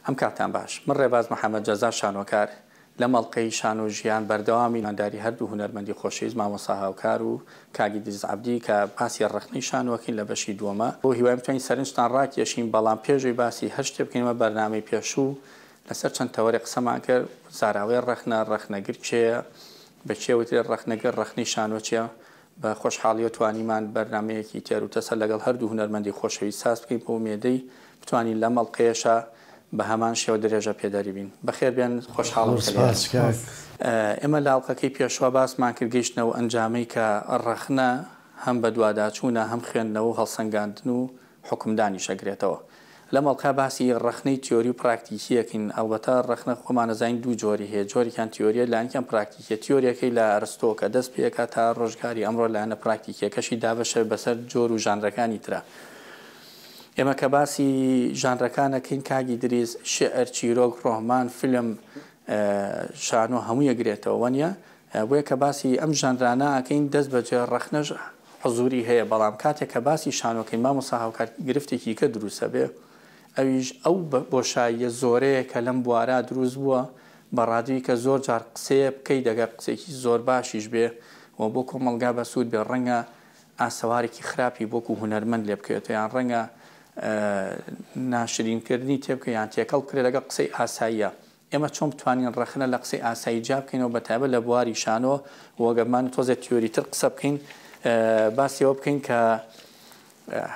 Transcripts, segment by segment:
ئەم کاتان باش من ڕێباز محەممەد جەزا شانۆکار لە مەڵقەی شان و ژیان بەردەوامی نانداری هەردوو هونەرمەندی خۆشەویست مامۆستا هاوکار و کاگی دریز عەبدی کە باسی ڕخنەی شانۆکەین لە بەشی دووەمە بۆ هیوایم بتوانین سەرنجتان ڕاکێشین بەڵام پێشوی باسی هەر شتێ بکەینەوە بەرنامەی پێشوو لەسەر چەند تەوەری قسەمان کرد زاراوەی ڕەخنەگر چێە بە چێوترێ ڕەخنەگەر ڕەخنەی شانۆ چیە بە خۆشحاڵی و توانیمان بەرنمەیەکی تێر و تەسە لەگەڵ هەردوو هونەرمەندی خۆشەویست ساز بکەین بۆ مێدەی بتوانین لە مەڵقەیەشە بە هەمان شێوە درێژە پێدەری بین بەخێر بێن خۆشحاڵم ئێمە لە ئاڵلقەکەی پێشوە باسمان کرد گەیشتنەوە ئەنجامەی کە ڕەخنە هەم بە دوواداچوونە هەم خوێندنەوە و هەڵسەنگاندن و حکمدانی شەگرێتەوە لە مەڵقا باسی ڕەخنەی تیۆری و پراکتیکیەکەین ئەلبەتە ڕەخنە خۆمانەزانین دوو جۆری هەیە جۆریان تیۆریە لایەنیان پراکتیکیە تیۆریەکەی لە ئەرستۆ کە دەست پێکە تا ڕۆژگاری ئەمڕۆ لایەنە پراکتیکیەکەشی دابەشە بەسەر جۆر و ژانرەکانی ترە ئێمە کە باسی ژانرەکانەکەین کاگی دریز شعر چیرۆک ڕۆمان فیلم شانۆ هەموو یەگرێتەوە وەنیە بۆیە کە باسی ئەم ژانرانە ئەکەین دەست بەجێ ڕەخنەش حزوری هەیە بەڵام کاتێک کە باسی شانۆکەین مامۆستا هاوکار گرفتێکی کە دروستە بێ ئەویش ئەو بۆشاییە زۆرەیە کە لەم بوارە دروست بووە بەڕادوی کە زۆر جار قسەیە بکەی دەگە قسێکی زۆر باشیش بێ و بۆ کۆمەلگا بە سوود بێ ڕەنگە ئاسەوارێکی خراپی بۆکو هونەرمەند لێ بکەوێتە یان ڕەنگە ناشرینکردنی تێبکە یان تێکەڵ بکرێت لەگە قسەی ئاساییە ئێمە چۆن بتوانین ڕەخنە لە قسەی ئاسایی جا بکەینەوە بەتایبەت لە بواری شانۆ وەگەمان تۆزێت تیۆری تر قسە بکەین باسیەوە بکەین کە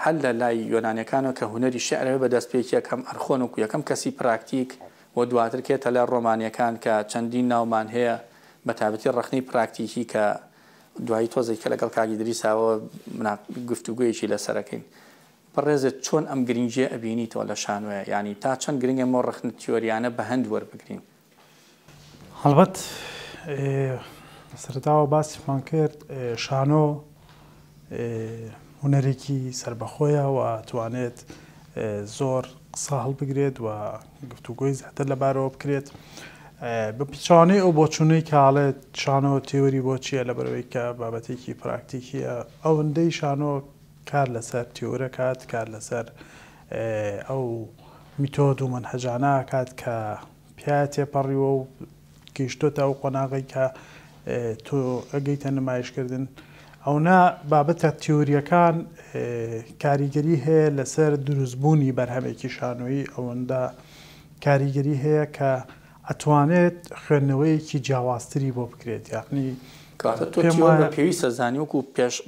هەل لە لای یۆنانیەکانەوە کە هونەری شعرەوە بەدەستپێکی یەکەم ئەرخۆن و یەکەم کەسی پراکتیک و دواتر کێتە لە ڕۆمانیەکان کە چەندین ناومان هەیە بە تایبەتی ڕەخنەی پراکتیکی کە دوایی تۆزێک کە لەگەڵ کاگی دریساوە گفتوگویەکی لەسەرەکەین بەڕێزت چۆن ئەم گرنگجێ ئەبینیتەوە لە شانۆیە ینی تا چەند گرنگە مۆ ڕەخنە تیۆریانە بە هەند وەربگرین هەڵبەت سەرتاوە باسیمان کرد شانۆ هونەرێکی سربەخۆیە و توانێت زۆر قسە هەڵبگرێت و گفتوگۆی زیاتر لەبارەوە بکرێت بە پیچوانەی ئەو بۆچوونەی کاڵێت شانۆ تیۆری بۆ چییە لە بەرەوەی کە بابەتێکی پراکتیکیە ئەوەندەی شانۆ کار لەسەر تیۆرە کات کار لەسەر ئەو میتۆد و منهەجانە کات کە پیاە تێپەڕیوە و گەیشتۆتە ئەو قۆناغی کە تۆ ئەگەیتە نمایشکردن ئەونا بابەتە تیۆریەکان کاریگەری هەیە لەسەر دروستبوونی بەرهەمێکی شانۆیی ئەوەندە کاریگەری هەیە کە ئەتوانێت خوێندنەوەیەکی جیاوازتری بۆ بکرێت یاخنی پێویستە زانی وەکو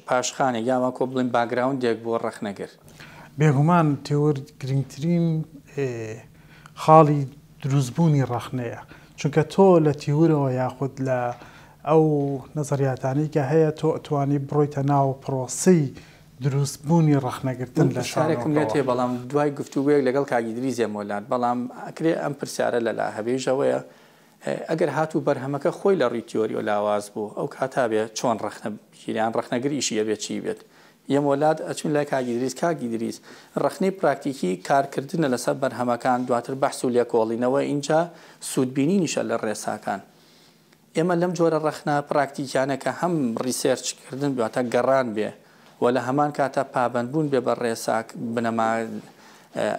پاشخانێک یاوە کۆ بڵین باگراوندێک بۆ ڕەخنەگر بێگومان تێوەر گرنگترین خاڵی دروستبوونی ڕەخنەیە چونکە تۆ لە تیورەوە یاخود لە ئەو نەزەریاتانەی کە هەیە تۆ ئەتوانی بڕۆیتە ناو پرۆسی دروستبوونی ڕەخنەگرتن لە شارێکم لێت هەیە بەڵام دوای گفتوگویەک لەگەڵ کاگی دریزێ مۆلات بەڵام ئەکرێ ئەم پرسیارە لەلا هەبێژەوەیە ئەگەر هاتوو بەرهەمەکە خۆی لە ڕووی تیۆری و لاواز بوو ئەو کاتا بێت چۆن ڕەخنەگیریان ڕەخنەگر ئیشی ئەبێت چی بێت یەم وڵات ئەچون لای کاگی دریز ڕەخنەی پراکتیکی کارکردنە لەسەر بەرهەمەکان دواتر بەحس و لێکۆڵینەوە اینجا سوودبینی نیشە لە ڕێساکان ئێمە لەم جۆرە ڕەخنە پراکتیکیانە کە هەم ریسێرچکردن دواتە گەڕان بێ و لە هەمان کاتە پابندبوون بێ بە ڕێساک بنەما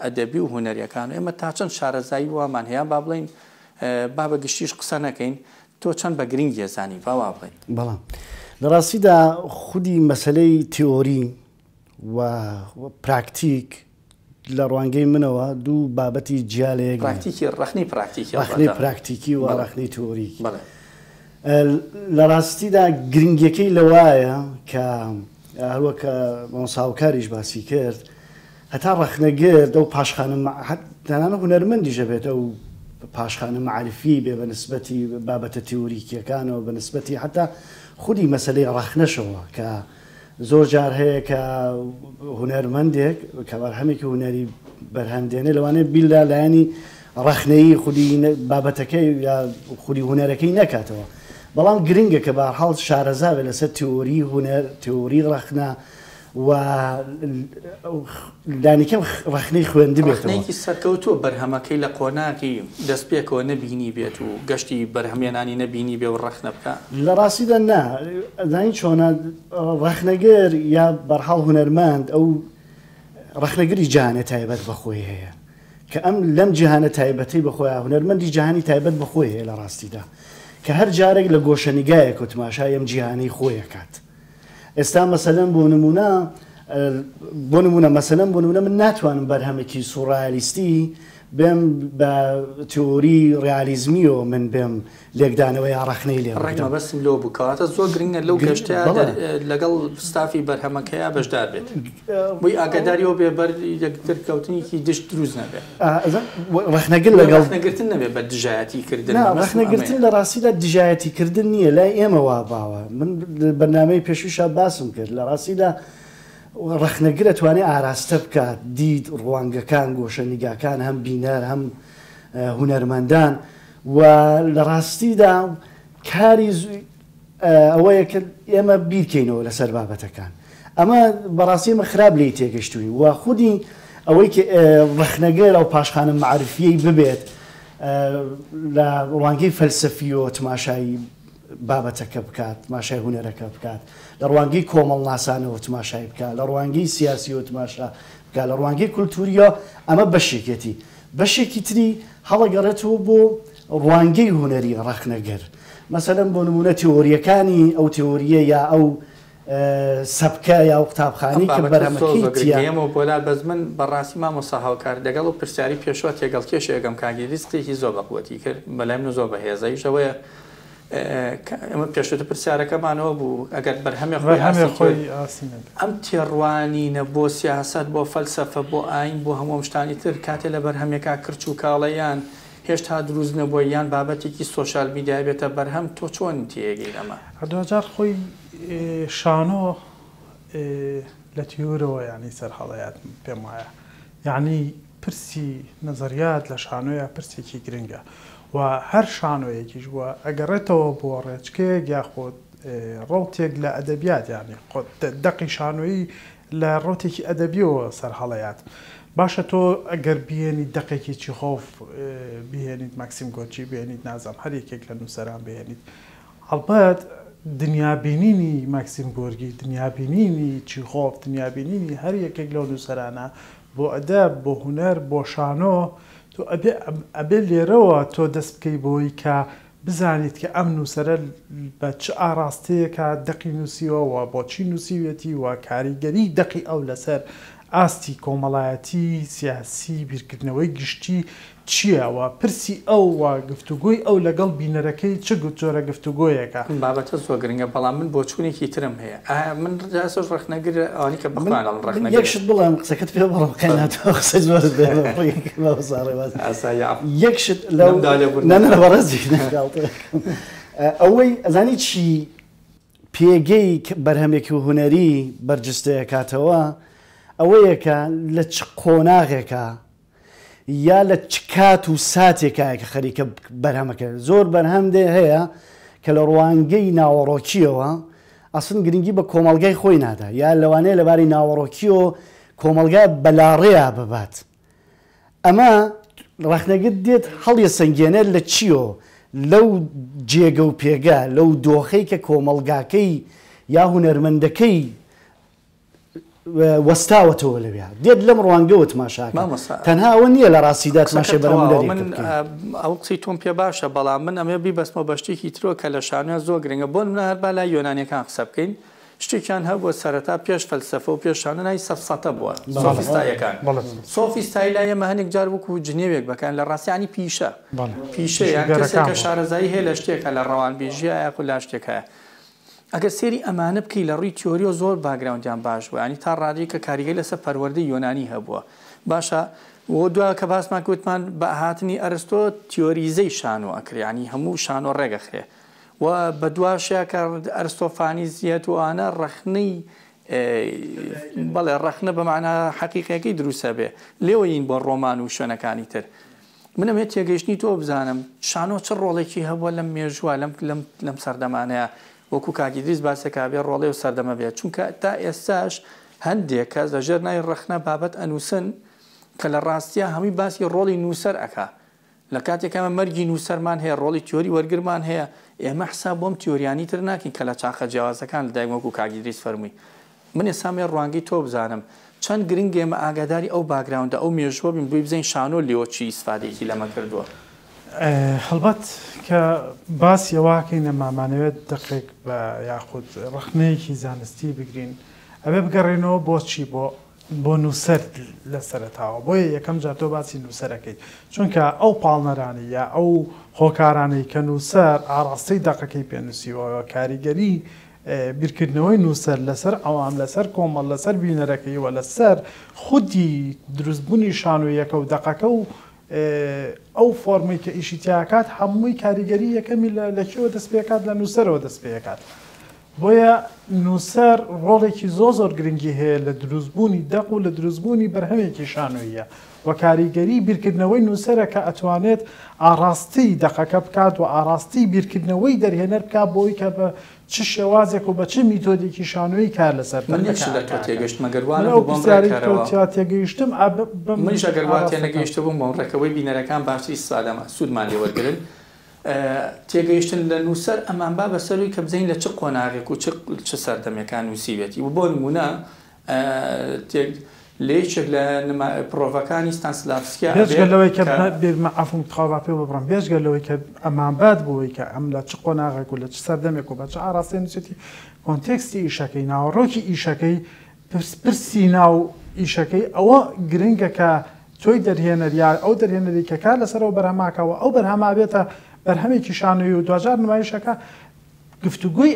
ئەدەبی و هونەریەکان ئێمە تا چەند شارەزایی وامان هەیە با بڵین با بە گشتیش قسە نەکەین تۆ چەند بە گرنگ ێزانی باوا بڵین بەڵام لە ڕاستیدا خودی مەسلەی تیۆری و پراکتیک لە ڕوانگەی منەوە دوو بابەتی جیالەیە پراکتیکی ڕەخنەی پراکتیکی و ڕەخنەی تیۆری لە ڕاستیدا گرنگەکەی لەوایە کە هەروەکە مامۆستاهاوکاریش باسی کرد هەتا ڕەخنەگەر ئەو پاشخانە تەنانەت هونەرمەندیشە بێت ئەو پاشخانە معرفی بێ بە نسبەتی بابەتە تیۆریکیەکانەوە بە نسبەتی حتا خودی مەسلەی ڕەخنەشەوە کە زۆر جار هەیە کە هونەرمەندێک کە بەرهەمێکی هونەری بەرهەمدێنێ لەوانەیە بیلدا لایەنی ڕەخنەیی خودی بابەتەکەی یا خودی هونەرەکەی نەکاتەوە بەڵام گرنگە کە بەهەرحاڵ شارەزاوێ لەسەر تیۆری هونەر تیۆری ڕەخنە و دانیکەم ڕەخنەی خوێندی بێتەوەی سەرکەوتووە بەرهەمەکەی لە قۆناکی دەست پێکەوە نەبینی بێت و گەشتی بەرهەمێنانی نەبینی بێ و ڕەخنە بکە لە ڕاستیدا نا دانی چۆنە ڕەخنەگەر یا بەرحاڵ هونەرمەند ئەو ڕەخنەگەری جانێ تایبەت بەخۆی هەیە کە ئەم لەم جیهانە تایبەتی بەخۆیان هونەرمەندی جیهانی تایبەت بەخۆی هەیە لە ڕاستیدا کە هەر جارێک لە گۆشەنیگایەک و تماشای ئەم جیهانەی خۆیەکات. ئێستا مەسەلەن بۆ نمونە من ناتوانم بەرهەمێکی سوڕایلیستی بێم بە تئۆری ڕیالیزمیەوە من بێم لێکدانەوەی ئاڕەخنەی لێ ڕێگە بەسم لەوە بکاتە زۆر گرنگە لەو گەشتە لەگەڵ ستافی بەرهەمەکەیە بەشدار بێت بۆی ئاگاداریەوە بێ بەر یەکتر کەوتنیکی دشت دروست نەبێت ڕەخنەگر لەگەڵ ڕەخنەگرتن نەبێت بە دژایەتیکردن ڕەخنەگرتن لە ڕاستیدا دژایەتیکردن نییە لای ئێمە وا باوە من بەرنامەی پێشویشە باسم کرد لە ڕاستیدا ڕەخنەگرە توانێت ئاراستە بکات دیت ڕوانگەکان گۆشەنیگاکان هەم بینەر هەم هونەرمەندان و لە ڕاستیدا کاری ئەوەیە کە ئێمە بیرکەینەوە لەسەر بابەتەکان ئەمە بەڕاستی ئمە خراپ لی تێگەشتووی و خودی ئەوەی ڕەخنەگەر ئەو پاشخانە معرفیەی ببێت لە ڕوانگەی فەلسەفیەوە تماشایی بابەتەکە بکات تماشای هونەرەکە بکات لە ڕوانگەی کۆمەڵ ناسانەوە تماشای بکات لە ڕوانگەی سیاسیەوە تماشا بکات لە ڕوانگەی کولتوریە ئەمە بەشێکێتی بەشێکی تری هەڵەگەڕێتەوە بۆ ڕوانگەی هونەری ڕەخنەگەر مەسەلەن بۆ نمونە تیۆریەکانی ئەو تیۆریە یا ئەو سەبکە یا ئەو قوتابخانەی کە بەرهەمەکەیەمە بۆلا بەز من بەڕاستی مامۆستا هاوکار دەگەڵ و پرسیاری پێشوە تێگەڵ کێشێکم کاگی ریسقێکی زۆر بەقوەتی کرد بەلای من زۆر بەهێزەیشەوەیە ئەمە پێشتە پرسیارەکەمانەوە بوو ئەگەر بەرهەمی خۆی ئەم تێڕوانینە بۆ سیاست بۆ فەلسەفە بۆ ئاین بۆ هەموو شتانی تر کاتێ لە بەرهەمێکا کرچ و کاڵەیان هێشتا دروست نەبووە یان بابەتێکی سۆشال میدیا بێتە بەرهەم تۆ چۆن تێگەی ئەمە هەردووجار خۆی شانۆ لە تیورەوە ینی سەرهەڵەیات پێم وایە یعنی پرسی نەزەریات لە شانۆیە پرسێکی گرنگە و هەر شانۆیەکیش وە ئەگەڕێتەوە بۆ ڕێچکەیەک یاخۆت ڕوتێک لە ئەدەبیات ینی خۆت دەقی شانۆیی لە ڕوتێکی ئەدەبیەوە سەرهەڵەیات باشە تۆ ئەگەر بهێنیت دەقێکی چیخۆف بهێنیت مەکسیم گۆرچی بهێنیت نازام هەر یەکێک لە نووسەران بهێنیت هەڵبەت دنیابینینی مەکسیم گۆرگی دنیابینینی چیخۆف دنیابینینی هەر یەکێک لەو نووسەرانە بۆ ئەدەب بۆ هونەر بۆ شانۆ تۆ ئەبێ لێرەوە تۆ دەست بکەی بۆی کە بزانیت کە ئەم نووسەرە بە چ ئاراستەیەکە دەقی نووسیەوە بۆچی نووسیوێتی و کاریگەری دەقی ئەو لەسەر ئاستی کۆمەڵایەتی سیاسی بیرکردنەوەی گشتی چییەوە پرسی ئەو و گفتوگۆی ئەو لەگەڵ بینەرەکەی چ جۆرە گفتوگۆیەکە بابەتە زۆر گرنگە بەڵام من بۆ چوونێکی ترم هەیە من ڕاستش ڕەخنەگر ئەوانی کە یەکشت بڵێم قسەکەت پێ بڕم قەناتەوە قسەی زۆر یەکشت بەڕێزی ئەوەی ئەزانی چی پێگەی بەرهەمێکی و هونەری بەرجستەیە کاتەوە ئەوەیە کە لە چ قۆناغێکە یا لە چ کات و ساتێکایە کە خەریکە بەرهەمەکە زۆر بەرهەمدێ هەیە کە لە ڕوانگەی ناوەڕۆکیەوە ئەسن گرنگی بە کۆمەلگای خۆی نادا یا لەوانەیە لەباری ناوەڕۆکیەوە کۆمەلگای بەلاڕێیا ببات ئەمە ڕەخنەگرت دێت هەڵیە سنگێنەر لە چیۆ لەو جێگە و پێگە لەو دۆخەی کە کۆمەلگاکەی یا هونەرمەندەکەی وەستاوەتەوە لەوێ دێت لەم ڕوانگەوە تماشاکە تەنها ئەوە نییە لە ڕاستیدا تماشای بەرەم من ئەو قسەی تۆم پێ باشە بەڵام من ئەمێ بیبەستمەوە بە شتێکی ترۆ کە لە شانۆ زۆر گرنگە بۆ من هەر بالای یۆنانیەکان قسە بکەین شتێکیان هەبووە سەرەتا پێش فەلسەفە و پێش شانۆ نای سەفسەتە بووە سۆفیستایەکان سۆفیستای لای ئێمە هەندێک جار وەکو جنێوێک بەکەن لە ڕاستیانی پیشەیان کەسێک کە شارەزایی هەیە لە شتێکە لە ڕەوانبێژیە یاخو لا شتێکە ئەگەر سێری ئەمانە بکەی لە ڕووی تیۆری و زۆر باگراوندیان باش بوو ینی تا ڕادی کە کاریگەی لەسەر پەروەردەی یۆنانی هەبووە باشە وە دووە کە باسمان کوتمان بە هاتنی ئەرستۆ تیۆریزەی شانۆ ئەکرێ هەموو شانۆ ڕێگەخرێ و بە دواشەیە کە ئەرستۆفانی زیەت و ئانە ڕەخنەی بەڵێ ڕەخنە بەمانە حەقیقەکەی دروستە بێ لێوەین بۆ ڕۆمان و شوێنەکانی تر منم هێت تێگەیشتنی تۆ بزانم شانۆ چ ڕۆڵێکی هەبووە لەم مێژووە لەم سەردەمانەیە وەکو کاگیدریس باسێکا بێ ڕۆڵێ و سەردەمە بێت چونکە تا ئێستاش هەندێک کەس لەژێر نای ڕەخنە بابەت ئەنووسن کە لە ڕاستیە هەمووی باسی ڕۆڵی نووسەر ئەکا لە کاتێکەمە مەرگی نووسەرمان هەیە ڕۆڵی تیۆری وەرگرمان هەیە ئێمە حساب بۆم تیۆریانی تر ناکەین کە لە چاخە جیاوازەکان لەدایک وەکو کاگیدریس فەرمووی من ئێستا مێ ڕوانگەی تۆ بزانم چەند گرنگ ئێمە ئاگاداری ئەو باگراوندا ئەو مێژوە بین بووی بزین شانۆ لێوە چی ئیسفادەیەکی لەمە کردووە. هەڵبەت کە باسی ئەواکەینە مامانەوێت دقێک بە یاخود ڕخنەیەکی زانستی بگرین ئەبێ بگەڕێنەوە بۆچی بۆ نووسەر لە سەرتاوە بۆیە یەکەم جار تۆ باسی نووسەرەکەی چونکە ئەو پاڵنەرانی یا ئەو هۆکارانەی کە نووسەر ئاڕاستەی دەقەکەی پێنووسیوەوە کاریگەری بیرکردنەوەی نووسەر لەسەر ئەوام لەسەر کۆمەڵ لەسەر بینەرەکەیەوە لەسەر خودی دروستبوونی شانۆیەکە و دەقەکە و ئەو فۆرمی کە ئیشی تیاکات هەمووی کاریگەری یەکەمی لەکێوە دەست پێکات لە نووسەرەوە دەست پێکات. بۆیە نووسەر ڕۆڵێکی زۆر گرنگی هەیە لە دروستبوونی دەق و لە دروستبوونی بەرهەمێکی شانۆیە و کاریگەری بیرکردنەوەی نووسەرە کە ئەتوانێت ئاڕاستی دەقەکە بکات و ئاڕاستی بیرکردنەوەی دەرهێنەر بکات بۆی کە بە چ شێوازێک و بە چه میتۆدێکی شانۆیی کار لەسەر تێگەشت تێگەیشتم منیش ئەگەر تێنەگەیشتە بووم بۆ ڕێکەوەی بینەرەکان باشتری سادەمە سوودمان لێوەرگرن تێگەیشتن لە نووسەر ئەمان با بەسەروی کە بزین لە چ قۆناغێک و چ سەردەمەکان نووسیبێتی و بۆ نمونە لێچێک لە پرۆڤەکانی ستانسلافسکیا بێژگەلەوەی کە عفوم تخوا پێ بڕم بێژگەلەوەی کە ئەمان باد بووی کە ئەم لە چ قۆناغێک و لە چ سەردەمێک و بە چ ئاڕاستی نووسێتی کۆنتێکستی ئیشەکەی ناوەڕۆکی ئیشەکەی پرسی ناو ئیشەکەی ئەوە گرنگە کە تۆی دەرهێنەر یا ئەو دەرهێنەری کە کار لەسەرەوە بەرهەماکەوە ئەو بەرهەما بێتە بەرهەمێکی شانۆیی و دوجار نمایشەکە گفتوگوی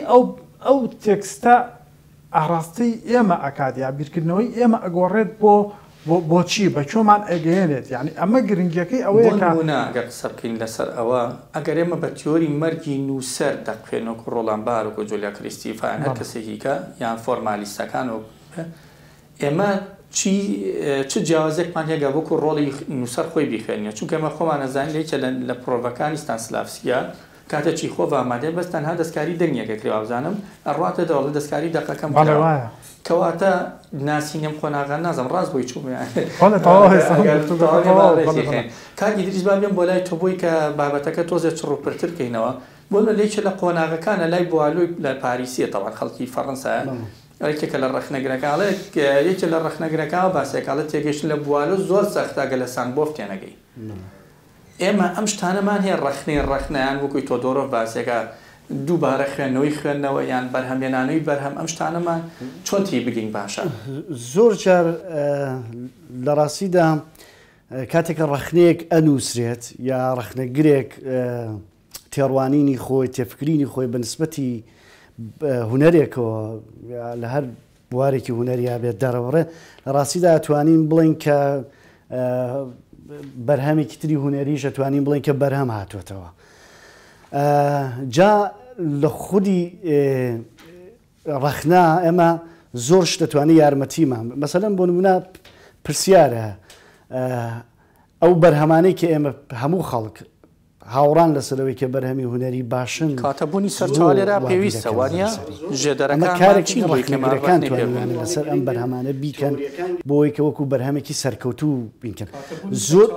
ئەو تێکستە ئاڕاستی ئێمە ئەکادیا بیرکردنەوەی ئێمە ئەگۆڕێت بۆچی بە چۆمان ئەگەێنێت یعنی ئەمە گرنگیەکەی ئەوەیە ئەگەر قسە بکەین لەسەر ئەوە ئەگەر ئێمە بە تیۆری مەرگی نووسەر دەقێنەوە ڕۆڵان بارۆک و جۆلیا کریستیفان هەر کەسێکیکە یان فۆرمالیستەکان و ئێمە چ جیاوازێکمان هێگە وەکو ڕۆڵی نووسەر خۆی بیخێنێت چونکە ئەمە خۆمان نەزانین لێکە لە پرۆڤەکانی ستانسلافسکیا کاتێکی خۆ ئامادە بەس تەنها دەستکاری دەنگێکە کراوزانم ئەڕاتە دەوڵە دەستکاری دەقەکەم کەواتە ناسینێم خۆناغان نازم ڕاست بۆی چوومیان کاکی دریز با بێن بۆ لای تۆ بۆی کە بابەتەکە تۆزێت چڕوپرترکەینەوە بۆ لێکە لە قۆناغەکانە لای بوالۆی لە پاریسیە تەوان خەڵکی فەڕەنسا یەکێکە لە ڕەخنەگرەکانڵێت یەکێ لە ڕەخنەگرەکان باسێکاڵە تێگەشتن لە بوالۆ زۆر سەختاگە لە سانبۆف تێنەگەی ئێمە ئەم شتانەمان هەیە ڕەخنەیان وەکوی تۆ دۆرۆ باسێکە دووبارە خوێندنەوەی خوێندنەوە یان بەرهەمێنانەوەی بەرهەم ئەم شتانەمان چۆن تی بگەین باشە زۆر جار لە ڕاستیدا کاتێکە ڕەخنەیەک ئەنووسرێت یا ڕەخنەگرێک تێڕوانینی خۆی تێفکرینی خۆی بەنسبەتی هونەرێکەوە لە هەر بوارێکی هونەریا بێت دەرەوەڕێ لە ڕاستیدا ئەتوانین بڵین کە بەرهەمێکی تری هونەریش ئەتوانین بڵین کە بەرهەم هاتوێتەوە جا لە خودی ڕەخنا ئێمە زۆرش دەتوانێت یارمەتیمان مەسەلەن بۆ نمونە پرسیارە ئەو بەرهەمانەی کە ئێمە هەموو خەڵک هاوڕان لەسەرەوەی کە بەرهەمی هونەری باشن کاتەبوونی سەرچاوەێرا پێویستە وانە کارێکی ڕەخنەگرەکان توانیان لەسەر ئەم بەرهەمانە بیکەن بۆی کە وەکو بەرهەمێکی سەرکەوتوو بینکەن زۆر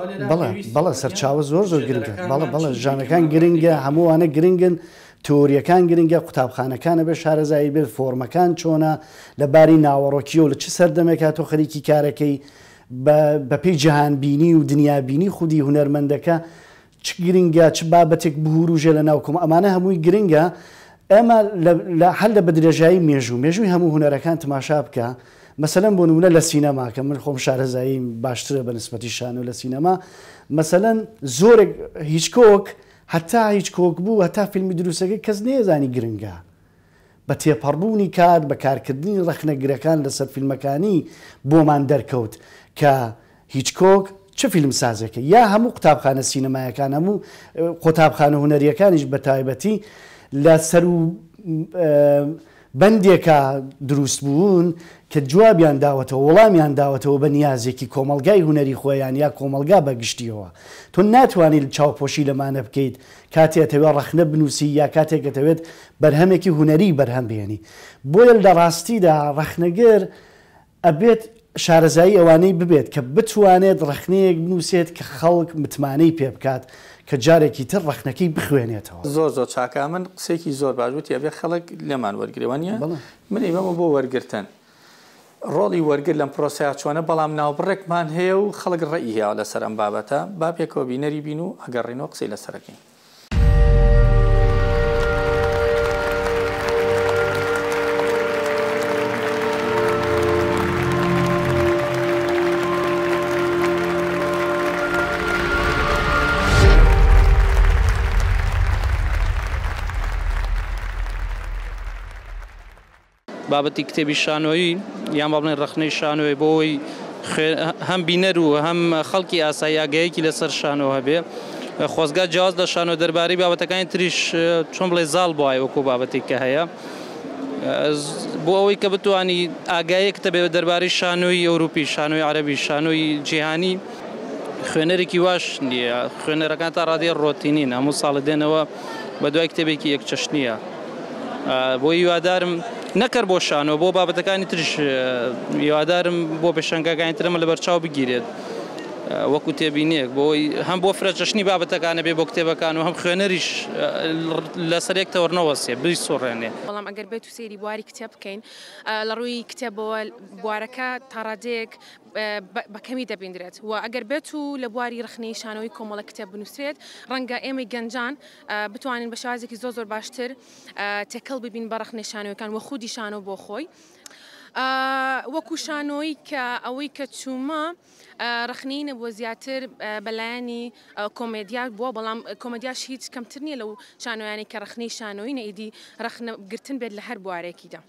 بەڵە سەرچاوە زۆر گرنگە بەڵە ژانەکان گرنگە هەمووانە گرنگن تۆریەکان گرنگە قوتابخانەکانە بێ شارەزایی بێت فۆرمەکان چۆنە لەباری ناوەڕۆکیە و لە چ سەردەمێکا تۆ خەریکی کارەکەی بەپێی جەهانبینی و دنیابینی خودی هونەرمەندەکە چ گرنگە چ بابەتێک بهوروژە لە ناوکۆم ئەمانە هەمووی گرنگە ئێمە هەل لە بەدرێژایی مێژووی هەموو هونەرەکان تماشا بکە مەسەلەن بۆ نمونە لە سینەما کە من خۆم شارەزایی باشترە بە نسبەتی شانۆ لە سینەما مەسەلەن زۆرێک هیچ کۆک هەتا هیچ کۆک بوو هەتا فیلمی دروستەکەی کەس نێزانی گرنگە بە تێپەڕبوونی کات بە کارکردنی ڕەخنەگرەکان لەسەر فیلمەکانی بۆمان دەرکەوت کە هیچ کۆک چه فیلم سازێکە یا هەموو قوتابخانە سینەمایەکان هەموو قوتابخانە هونەریەکانیش بە تایبەتی لە سەر و بەندێکە دروست بوون کە جوابیان داوەتەوە وەڵامیان داوەتەوە بە نیازێکی کۆمەلگای هونەری خۆیان یا کۆمەلگا بەگشتیەوە تۆ ناتوانیت چاوپۆشی لەمانە بکەیت کاتێتەوێت ڕەخنە بنووسی یا کاتێک دەتەوێت بەرهەمێکی هونەری بەرهەم بێنی بۆیە لە ڕاستیدا ڕەخنەگەر ئەبێت شارەزایی ئەوانەی ببێت کە بتوانێت ڕەخنەیەک بنووسێت کە خەڵک متمانەی پێ بکات کە جارێکی تر ڕەخنەکەی بخوێنێتەوە زۆر چاکە من قسێکی زۆر باشوت یابێ خەڵک لێمان وەرگرێوانە من ئێمەمە بۆ وەرگرتن ڕۆڵی وەرگر لەم پرۆسەیە چۆنە بەڵام ناوبڕێکمان هەیە و خەڵک ڕێی هەیە لەسەر ئەم بابەتە با پێکەوە بینەری بین و ئەگەڕێنەوە قسەی لەسەرەکەین. بابەتی کتێبی شانۆیی یان با بڵێن ڕخنەی شانۆی بۆەوەی هەم بینەر و هەم خەڵکی ئاسایی ئاگایەکی لەسەر شانۆ هەبێ خۆزگا جیاواز لە شانۆ دەربارەی بابەتەکانی تریش چۆن بڵێ زاڵ بۆ وەکو بابەتێک کە هەیە بۆ ئەوەی کە بتوانی ئاگایەک دەبێت دەربارەی شانۆی ئەوروپی شانۆی عەرەبی شانۆی جیهانی خوێنەرێکی واش نییە خوێنەرەکان تا ڕادێ ڕۆتینین هەموو ساڵە دێنەوە بە دوای کتێبێکی یەک چەشنیە بۆ هیوادارم نەکەر بۆ شانۆ بۆ بابەتەکانی ترش هیوادارم بۆ پێشەنگەکانی ترمە لە بەرچاو بگیرێت وەکو تێبینێک بۆی هەم بۆ فرەچەشنی بابەتەکانە بێ بۆ کتێبەکان و هەم خوێنەریش لەسەر یەکتەوەرنەوەسێ بسۆڕێنێ بەڵام ئەگەر بێت و سێری بواری کتێب بکەین لە ڕووی کتێبەوە بوارەکە تا ڕادەیەک بەکەمی دەبیندرێت و ئەگەر بێت و لە بواری ڕخنەی شانەوەی کۆمەڵە کتێب بنووسێت ڕەنگە ئێمەی گەنجان بتوانین بە شێوازێکی زۆر باشتر تێکەڵ ببین بە ڕخنەی شانۆیەکان وە خودی شانۆ بۆ خۆی وەکو شانۆی کە ئەوەی کە چوومە ڕخنینە بۆ زیاتر بەلایانی کۆمێدیا بووە بەڵام کۆمەدیاش هیچ کەمتر نییە لەو شانۆیانی کە ڕخنەی شانۆی نەئیدی ڕخنەگرتن بێت لە هەر بوارێکیدا.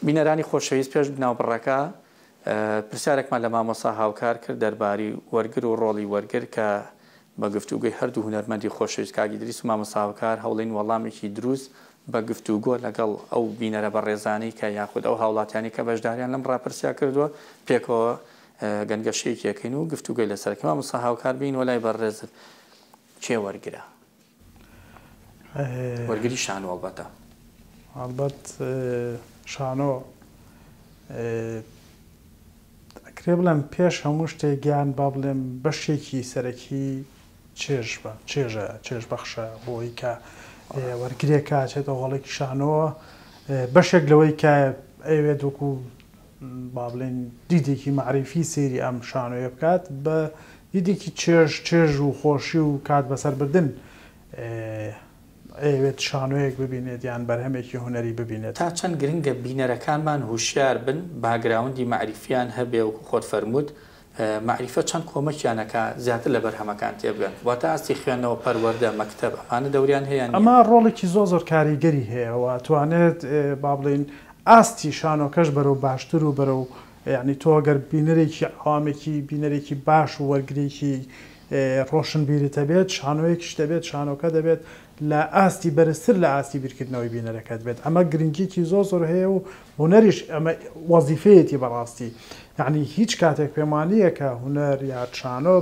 بینەرانی خۆشەویست پێش بناوبڕەکە پرسیارێکمان لە مامۆستا هاوکار کرد دەرباری وەرگر و ڕۆڵی وەرگر کە بە گفتوگوی هەردوو هونەرمەندی خۆشەویست کاگی دریس و مامۆستا هاوکار هەوڵین وەڵامێکی دروست بە گفتوگۆ لەگەڵ ئەو بینەرە بەڕێزانەی کە یاخود ئەو هاوڵاتیانی کە بەشداریان لەم ڕاپرسیا کردووە پێکەوە گەنگەشەیەکێکین و گفتوگوی لەسەرکە مامۆستا هاوکار بین وەلای بەڕێزت چێ وەرگرە وەرگری شانۆ ئەڵبەتە ئەڵبەت شانۆ ئەکرێ بڵێم پێش هەموو شتێکیان با بڵێم بەشێکی سەرەکی چێژ بەخشە بۆی کە وەرگرێکە چێتە هۆڵێکی شانۆوە بەشێک لەوەی کە ئەوێت وەکو با بڵێن دیدێکی معریفی سێری ئەم شانۆیە بکات بە دیدێکی چێژ و خۆشی و کات بەسەربردن ئەوێت شانۆیەک ببینێت یان بەرهەمێکی هوەری ببینێت تا چەند گرنگە بینەرەکانمان هوشیار بن باگراوندی معریفیان هەبێ و خۆت فەرمووت معریفە چەند کۆمەکیانەکە زیاتر لە بەرهەمەکان تێبگەن واتە ئاستی خوێندنەوە پەروەردە مەکتەب ئەمانە دەوریان هەیە ئەمە ڕۆڵێکی زۆر کاریگەری هەیەەوە توانێت با بڵین ئاستی شانۆکەش بەرەو باشتر و بەرەو یعنی تۆ گەر بینەرێکی ئەوامێکی بینەرێکی باش و وەرگێکی ڕۆشن بیرتە بێت شانۆیەکیش دەبێت شانۆکە دەبێت لە ئاستی بەرزتر لە ئاستی بیرکردنەوەی بینەرەکەت بێت ئەمە گرنگیکی زۆر هەیە و هوەریش ئەمە وەزیفەیەتی بەڕاستی یعنی هیچ کاتێک پێمانییە کە هوەر یا شانۆ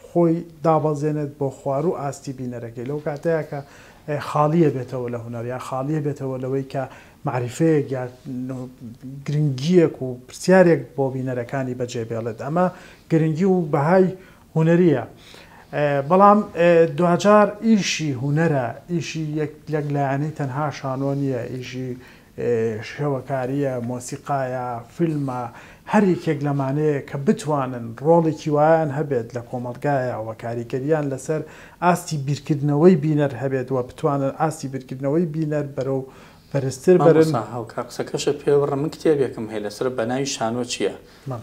خۆی دابەزێنێت بۆ خوار و ئاستی بینەرەکەی لەو کاتەیە کە خاڵیە بێتەوە لە هوەر یا خاڵیە بێتەوە لەوەی کە معریفەیەک یا گرنگیەک و پرسیارێک بۆ بینەرەکانی بەجێبێڵێت ئەمە گرنگی و بەهای هوەریە. بەڵام دوجار ئیشی هوەرە ئیشی یەک لایەنەی تەنها شانۆ نییە ئیشی شێوەکاریە مۆسیقایە فیلمە هەریکێک لەمانەیە کە بتوانن ڕۆڵێکی وایان هەبێت لە کۆمەڵگایە و کاریگەریان لەسەر ئاستی بیرکردنەوەی بینەر هەبێت و بتوانن ئاستی بیرکردنەوەی بینەر بەرەو بەرزتر بەرن قسەکەشە پێوەڕە من کتێبێکم هەیە لەسەر بەناوی شانۆ چییە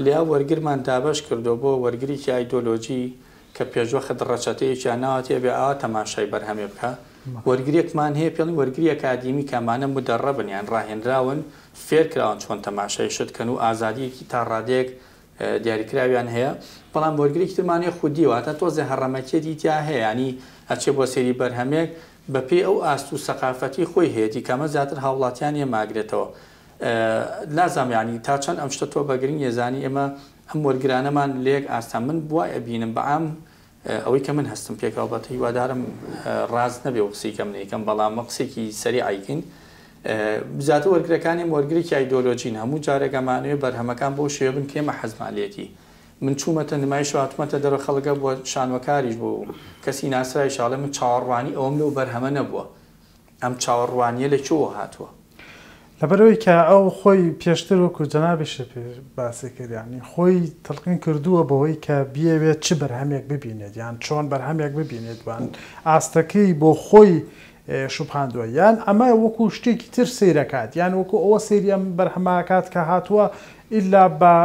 لیا وەرگرمان دابش کردو بۆ وەرگریکی ئایدۆلۆجی کە پێشوە ڕەچەتەیەکیان ناواتێ بێ ئاوا تەماشای بەرهەمێ بکە وەرگریەکمان هەیە پێڵی وەرگری ئەکادیمی کەمانە مدەڕەبن یان ڕاهێنراون فێرکراون چۆن تەماشای شتکەن و ئازادیەکی تا ڕادێک دیاریکراویان هەیە بەڵام وەرگریکی ترمانەیە خودیواتە تۆزە هەڕەمەکێتی تیا هەیە ینی ئەچێ بۆ سێری بەرهەمێک بەپێ ئەو ئاست و سەقافەتی خۆی هەیەی کەمە زیاتر هاوڵاتیان ماگرێتەوە لازم ینی تا چەند ئەم شتە تۆ بەگرنگ ێزانی ئێمە ئەم وەرگرانەمان لێک ئاستا من بوایە بینم بەعام ئەوەی کە من هەستم پێکەوە بەت هیوادارم ڕاز نەبێ و قسەی کەم نەیەکەم بەڵام قسێکی سەری ئایکن بزاتە وەرگرەکانی وەرگێکی ئایدۆلۆژین هەموو جارێکەمانوێ بەرهەمەکان بۆ شێوە بن کێمە حەزمالێتی من چوومەتە نمایش هاتوومەتە دەرە خەڵگە بۆ شانوەکاریش بوو کەسی ناسرای شاڵێ من چاوەڕوانی ئەوم لەو بەرهەمە نەبووە ئەم چاوەڕوانیە لەکوێوە هاتووە لەبەرەوەی کە ئەو خۆی پێشتر وەکو جەنابیشە باسی کردیانی خۆی تەلقین کردووە بەوەی کە بیاوێت چ بەرهەمێک ببینێت یان چۆن بەرهەمێک ببینێت وان ئاستەکەی بۆ خۆی شوبحاندووە یان ئەمە وەکو شتێکی تر سیرەکات یان وەکو ئەوە سێری ئەم بەرهەماکات کە هاتووە ئیلا بە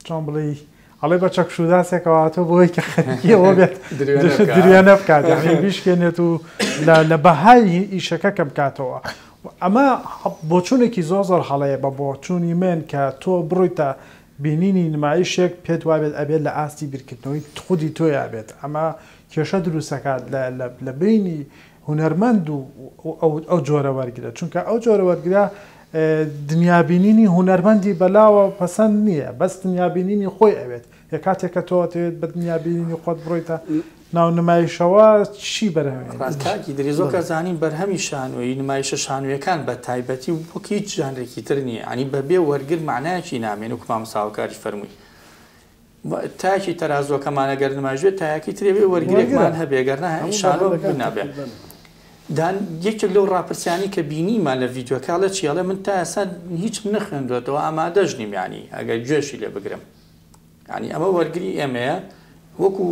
چۆن بڵێ ئەڵێ بە چەکشوداسێکەوە هاتووە بۆی کە خەریکیەوە بێت دریانە بکات بیشکێنێت و لە بەهای ئیشەکە کە بکاتەوە ئەمە بۆچوونێکی زۆر هەڵەیە بە بۆچوونی من کە تۆ بڕۆیتە بینینی نمایشێک پێت وابێت ئەبێت لە ئاستی بیرکردنەوەی خودی تۆ یابێت ئەمە کێشە دروستەکات لە بینی هونەرمەند و ئەو جۆرە وەرگرە چونکە ئەو جۆرە وەرگرا دنیابینینی هونەرمەندی بەلاوە پەسەند نییە بەس دنیابینینی خۆی ئەوێت یە کاتێککە تۆتێت بە دنیابینینی خۆت بڕۆیتە ناو نمایشەوە چی بەرهەمێت ڕاستاکی درێزۆکە زانین بەرهەمی شانۆی نمایشە شانویەکان بە تایبەتی وەک هیچ ژانرێکی تر نییە ئەنی بەبێ وەرگر معنایەکی نامێن و کومام ساوکاری فەرمووی تاکی تەرازۆکەمانەگەر نمایشێت تایەکی ترێبێ وەرگێکمان هەبێگەرنا شانۆ نابێت دان یەکێک لەو ڕاپرسیانی کە بینیمان لە ڤیددیۆکاڵە چیاڵە من تا ئێستا هیچ نەخوێندوێتەوە ئامادەش نیم ینی ئەگەر گوێشی لێ بگرم ینی ئەمە وەرگری ئێمەیە وەکو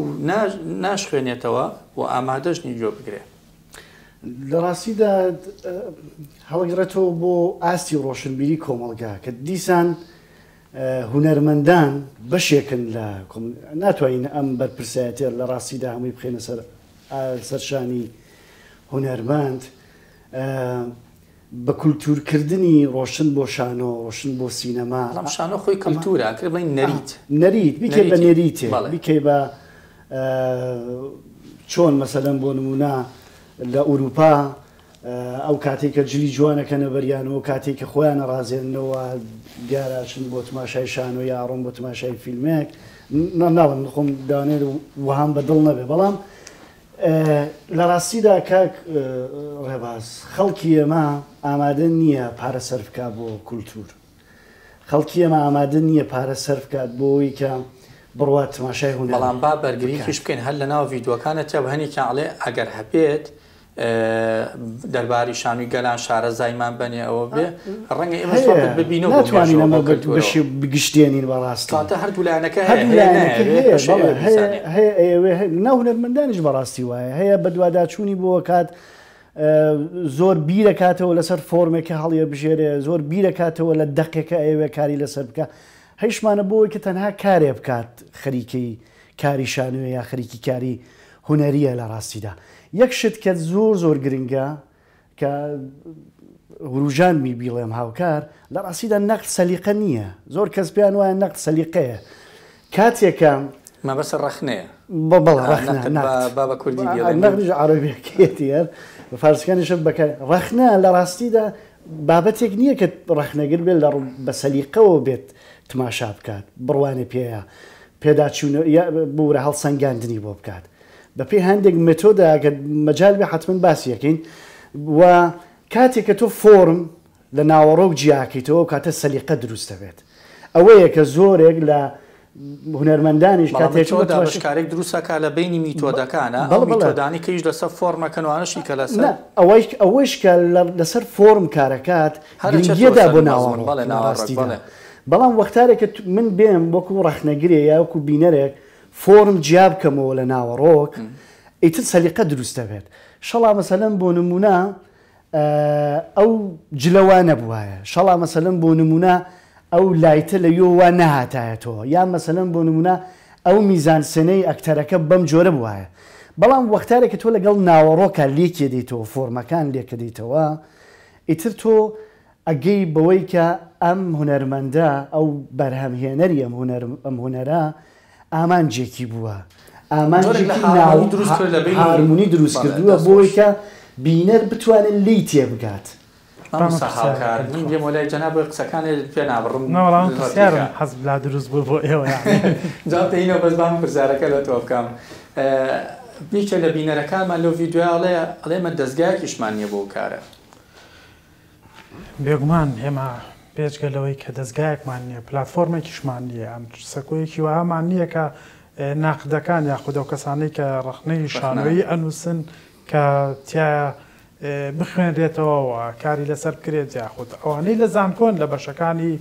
ناشخوێنێتەوە و ئامادەژنی جۆ بگرێ لە ڕاستیدا هەڵگرێتەوە بۆ ئاستی ڕۆشنبیری کۆمەلگا کە دیسان هونەرمەندان بەشێکن لە ناتوانین ئەم بەرپرسایەتێر لە ڕاستیدا هەمووی بخێنە سەرشانی هونەرمەند بە کولتورکردنی ڕۆشن بۆ شانۆ ڕۆشن بۆ سینەما شانۆ خۆی کەلتورە کرد بڵین نەریت نەریت بیکەی بە نێریتێ بیکەی بە چۆن مەسەلەن بۆ نمونە لە ئوروپا ئەو کاتێک کە جلی جوانەکەنە بەریانەوە کاتێک کە خۆیانە ڕازێنەوە دیارچن بۆ تماشای شانۆ یا ڕۆم بۆ تماشای فیلمێک ناڵم خۆم دانێت وهام بەدڵ نەبێ بەڵام لە ڕاستیدا کاک ڕێباز خەڵکی ئێمە ئامادە نییە پارە سەرف بکات بۆ کولتور خەڵکی ئێمە ئامادە نییە پارە سەرف بکات بۆی کە بڕوات تماشای هونەر بەڵام با بەرگریکیش بکەین هەر لە ناو ڤیددیۆکانە بە هەنێکی ئاڵێ ئەگەر هەبێت دەرباری شانووی گەلان شارە زایمان بنێ ئەوە بێ ڕەنگە ئێمە ببینەوە ناتوانین ئەمە بەشی بگشتێنین بەڕاستی هەردوو لایەنەکە هەیە ناهونەرمەندانیش بەڕاستی وایە هەیە بە دوواداچوونی بۆ کات زۆر بیرەکاتەوە لەسەر فۆرمێکە هەڵیە بژێرێ زۆر بیرەکاتەوە لە دەقێکە ئەوێ کاری لەسەر بکە هەیشمانە بۆی کە تەنها کارێ بکات خەریکەی کاری شانوێ یا خەریکی کاری هونەریە لە ڕاستیدا یەک شت کە زۆر گرنگە کە هوروژان بیڵێم هاوکار لە ڕاستیدا نەقد سەلیقە نییە زۆر کەس پێیان وایە نەقد سەلیقەیە کاتێکە مەبەسە ڕەخنەیە بابە کوردی نەقدیش عەرەبیەکەیەتی بە فارسیەکانیش بەکار ڕەخنە لە ڕاستیدا بابەتێک نییە کە ڕەخنەگر بێت لە بە سەلیقەوە بێت تماشا بکات بڕوانێ پێەیە پێداچوونە بورە هەڵسەنگاندنی بۆ بکات بە پێی هەندێک مێتۆدا کە مەجال بێ حتمما باسی یەکەین و کاتێک کە تۆ فۆرم لە ناوەڕۆک جیاکەیتەوە کاتە سەلیقە دروستە بێت ئەوەیە کە زۆرێک لە هونەرمەندانیش کاتێکشکارێک دروستەکە لە بینی میتۆدەکانە میتۆدانی کەیش لەسەر فۆرمەکەنوانشی کە لەسەر ئەوەش کە لەسەر فۆرم کارەکات گرنگیەدا بۆ ناوەڕۆ بەڵام وەختارێکە من بێم وەکو ڕەخنەگرێ یا وەکو بینەرێک فۆرم جیاب بکەمەوە لە ناوەڕۆک ئیتر سەلیقە دروستە بێت شەڵا مەسەلەن بۆ نمونە ئەو جلەوانە بوایە شەڵا مەسەلەن بۆ نمونە ئەو لایتە لە یۆوە نەهاتایەتەوە یان مەسەلەن بۆ نمونە ئەو میزانسێنەی ئەکتەرەکە بەم جۆرە بوایە بەڵام وەختارێکە تۆ لەگەڵ ناوەڕۆکە لێکێ دەیتەوە فۆرمەکان لێکە دەیتەوە ئیتر تۆ ئەگەی بەوەی کە ئەم هونەرمەندە ئەو بەرهەمهێنەری ئەم هونەرە ئامانجێکی بووە هارمونی دروست کردووە بۆی کە بینەر بتوانێت لی تێ بگات هاوکار من دێم وەلای جەناب قسەکانێ پێ نابڕم ناوەڵام پرسیارم حەزم لا دروست بوو بۆ ئێوە جااتینەوە بەس بام پرسیارەکە لە تۆ بکەم بیکە لە بینەرەکانمان لەو ڤیددیوڵێ ئەڵێمە دەستگایەکیشمان نییە بۆ کارە بێگومان ئێمە پێچگەلەوەی کە دەستگایەکمان نییە پلتفۆرمێکیشمان نییە ئەم سەکۆیەکی وهامان نییە کە ناقدەکان یاخودە و کەسانەی کە ڕخنەی شانۆیی ئەنووسن کە تیا بخوێنرێتەوە کاری لەسەر بکرێت یاخود ئەوانەی لە زانکۆن لە بەشەکانی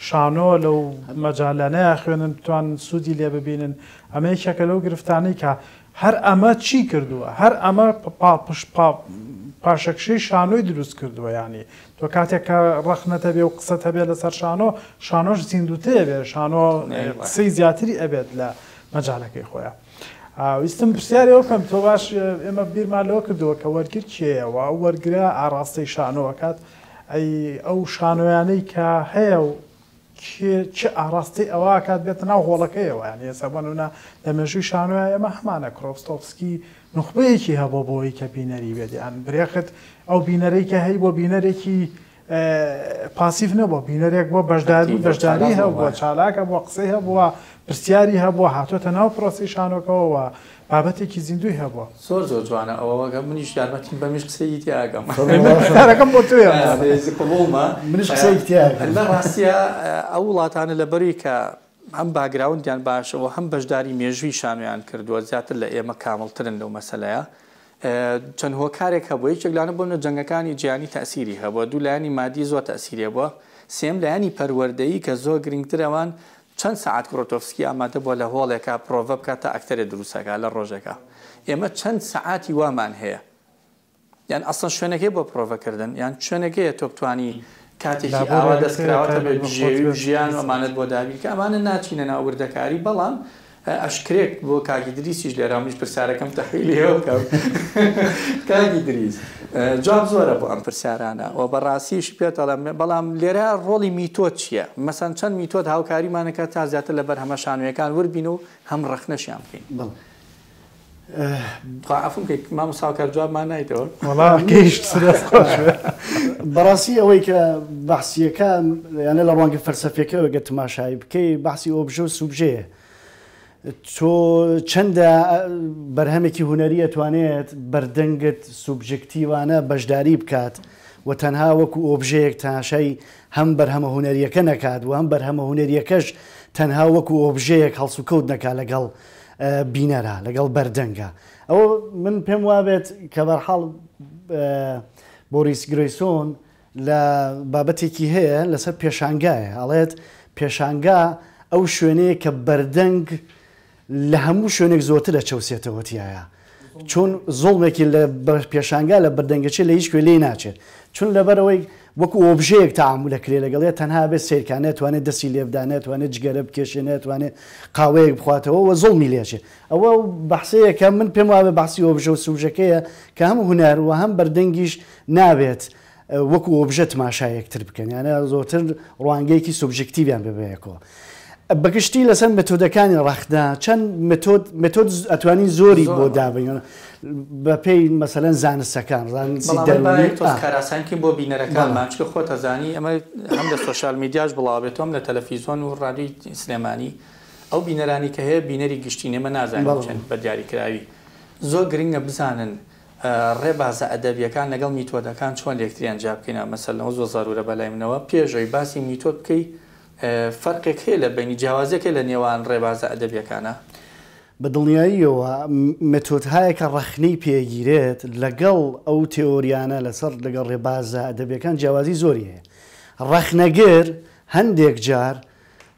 شانۆ لەو مەجالانەیە خوێنن بتوان سوودی لێ ببینن ئەمە یەکێکە لەو گرفتانەی کە هەر ئەمە چی کردووە هەر ئەمە پاشەکشەی شانۆی دروست کردووە ینی تۆ کاتێک کە ڕەخنەتە بێ و قسەتە بێت لەسەر شانۆش زیندوتەیە بێ شانۆ قسەی زیاتری ئەبێت لە مەجالەکەی خۆیان ویستم پرسیاری ئەوکەم تۆ باش ئێمە بیرمان لەوە کردووە کە وەرگر کێیەوە ئەو وەرگرە ئاڕاستەی شانۆوەکات ئەو شانۆیانەی کە هەیە و چه ئاڕاستی ئەوە کات بێتە ناو هۆڵەکەیەوە یان ێستا بۆنمونە لە مێژووی شانۆیە ئێمە هەمانە کرۆستۆفسکی نخبەیەکی هەبوو بۆی کە بینەری بێت یان برێخت ئەو بینەرەی کە هەی بۆ بینەرێکی پاسیف نەبووە بینەرێک بۆ بەشداری هەبووە چالاکە بۆ قسەی هەبووە پرسیاری هەبووە هاتۆتە ناو پرۆسی شانۆکەوەوە بابەتێکی زیندوی هەبووە زۆر زۆر جوانە ئەوەگە منیش یارمەتیم بەمیش قسەی تیاگەم بۆ توێ منیش قسەی تیاگەم لە ڕاستیە ئەو وڵاتانە لە بەروی کە هەم باگراوندیان باشەوە هەم بەشداری مێژووی شانۆیان کردووە زیاتر لە ئێمە کامڵترن لەو مەسەلەیە چەند هۆکارێک هەبووە یەکێکلانە بۆنە جەنگەکانی جیهانی تەسیری هەبووە دوو لایانی مادی زۆر تەسیریە بووە سێم لایانی پەروەردەیی کە زۆر گرنگتر ئەوان چەند سعات کرۆتۆفسکی ئامادە بۆ لە هۆڵێکە پرۆڤە بکاتە ئەکتەرێ دروستەکە لە ڕۆژێکە ئێمە چەند سعاتی وامان هەیە یان ئەسڵ شوێنەکەی بۆ پرۆڤەکردن یان شوێنەکەیە تۆ بتوانی کاتێکی ئاوا دەستکراوەتە بێت ژێوی و ژیان ئەمانەت بۆ دابی کە ئەمانە ناچینە ناو وردەکاری بەڵام ئەشکرێک بۆ کاگی دریسیش لێرامیش پرسیارەکەم تەحویلیەوە بکەم کاگی دریس جواب زۆرە بۆ ئەم پرسیارانە و بەڕاستیش پێتەڵێم بەڵام لێرە ڕۆڵی میتۆد چییە مەسەن چەند میتۆد هاوکاریمانەکە تا زیاتر لەبەر هەمە شانۆیەکان وەربین و هەم ڕەخنەشیان بکەین عفوم مامۆستا ساوکار جوابمان نایتەوە بەڕاستی ئەوەی کە بەحسیەکە یانە لە ڕوانگە فەلسەفیەکەوە گە تماشای بکەی بەحسی ئۆبژە و سوبژەیە تۆ چەندە بەرهەمێکی هوەری ئەتوانێت بەردەنگت سوبژکتیوانە بەشداری بکات و تەنها وەکو ئۆبژەیەک تاشای هەم بەرهەمە هوەریەکە نەکات و هەم بەرهەمە هوەریەکەش تەنها وەکو ئۆبژەیەک هەڵس و کەوت نەکا لەگەڵ بینەرە لەگەڵ بەردەنگە ئەوە من پێم وابێت کە بەرحاڵ بۆریس گرێسۆن لە بابەتێکی هەیە لەسەر پێشانگایە ئەڵێت پێشانگا ئەو شوێنەیە کە بەردەنگ لە هەموو شوێنێک زۆرتر لە چەوسێتەوەتیایە چون زۆڵمێکی لە پێشانگا لە بەردەنگەچێت لە هیچ کوێ لێ ناچێت چون لەبەرەوەی وەکو ئۆبژەیەک تەعامولەکرێ لەگەڵێت تەنها بێت سیرکانێت توانێت دەستی لێبدانێت توانێت جگەرە بکێشێنێت توانێت قاوەیەک بخواتەوە و زۆڵمی لێچێ ئەوە بەحسەیەکە من پێم وابێ بەحسی ئۆبژە و سوژەکەیە کە هەموو هونەر و هەم بەردەنگیش نابێت وەکو ئۆبژە تماشایەکتر بکەن یانە زۆرتر ڕوانگەیەکی سوبژکتیڤیان ببەیەکەوە بەگشتی لەسەر متۆدەکانی ڕەخدا چەند متۆد ئەتوانی زۆری بۆ دابین بە پێی مەسەلەن زانستەکان کاراسانکی بۆ بینەرەکانمان چکە خۆ تەزانی ئەمە هەم لە سۆشال میدیاش بڵاوێتەوە لە تەلەڤیزۆن و ڕادیۆی سلێمانی ئەو بینەرانی کە هەیە بینەری گشتینە مە نازانین چەند بە دیاریکراوی زۆر گرنگە بزانن ڕێبازە ئەدەبیەکان لەگەڵ میتۆدەکان چۆن لێکتریان جا بکەینە مەسەلەوە زۆر زارورە بەلای منەوە پێشەوەی باسی میتۆد بکەی فەرقێک هەیە لە بینی جیاوازێکە لە نێوان ڕێبازە ئەدەبیەکانە بە دڵنیاییەوە متۆدهایەکە ڕەخنەی پێگیرێت لەگەڵ ئەو تێۆریانە لەسەر لەگەڵ ڕێبازە ئەدەبیەکان جیاوازی زۆری هەیە ڕەخنەگەر هەندێک جار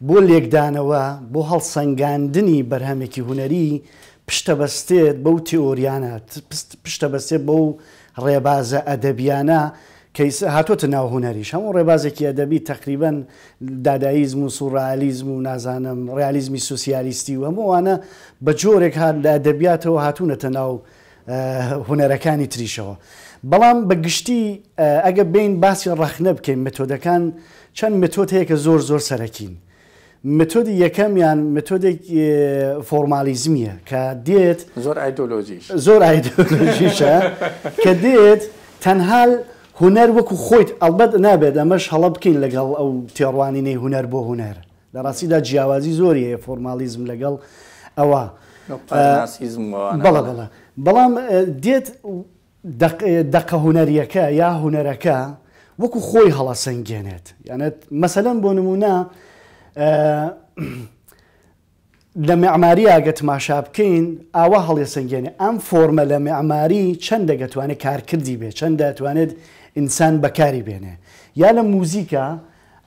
بۆ لێکدانەوە بۆ هەڵسەنگاندنی بەرهەمێکی هوەری پشتەبەستێت بەو تێۆریانە پشتەبەستێت بەو ڕێبازە ئەدەبیانە کەیس هاتوۆتە ناو هوەریش هەموو ڕێبازێکی ئەدەبی تقریبەن داداییزم و سوڕالیزم و نازانم ڕالیزمی سوسیالیستی و هەمووانە بە جۆرێک هات لە ئەدەبیاتەوە هاتوونەتە ناو هوەرەکانی تریشەوە بەڵام بە گشتی ئەگە بین باسی ڕەخنە بکەین متۆدەکان چەند متۆد هەیە کە زۆر زۆر سەرەکین متۆدی یەکەمیان متۆدێک فۆرمالیزمیە کە دێت زۆر ئایدۆلۆژیش زۆر ئایدۆلۆژیشە کە دێت تەنها هوەر وەکو خۆیت ئەلبەت نابێت ئەمەش هەڵە بکەین لەگەڵ ئەو تێڕوانینەی هوەر بۆ هوەر لە ڕاستیدا جیاوازی زۆری هەیە فۆرمالیزم لەگەڵ ئەوە بەڵە بەڵام دێت دەقە هوەریەکە یا هوەرەکە وەکو خۆی هەڵە سەنگێنێت یانێت مەسەلەن بۆ نمونە لە معماری ئاگە تماشا بکەین ئاوا هەڵێ سنگێنێ ئەم فۆرمە لە معماری چەند دەگەتوانێت کارکردی بێ چەند دەتوانێت ئینسان بەکاری بێنێ یا لە موزیکە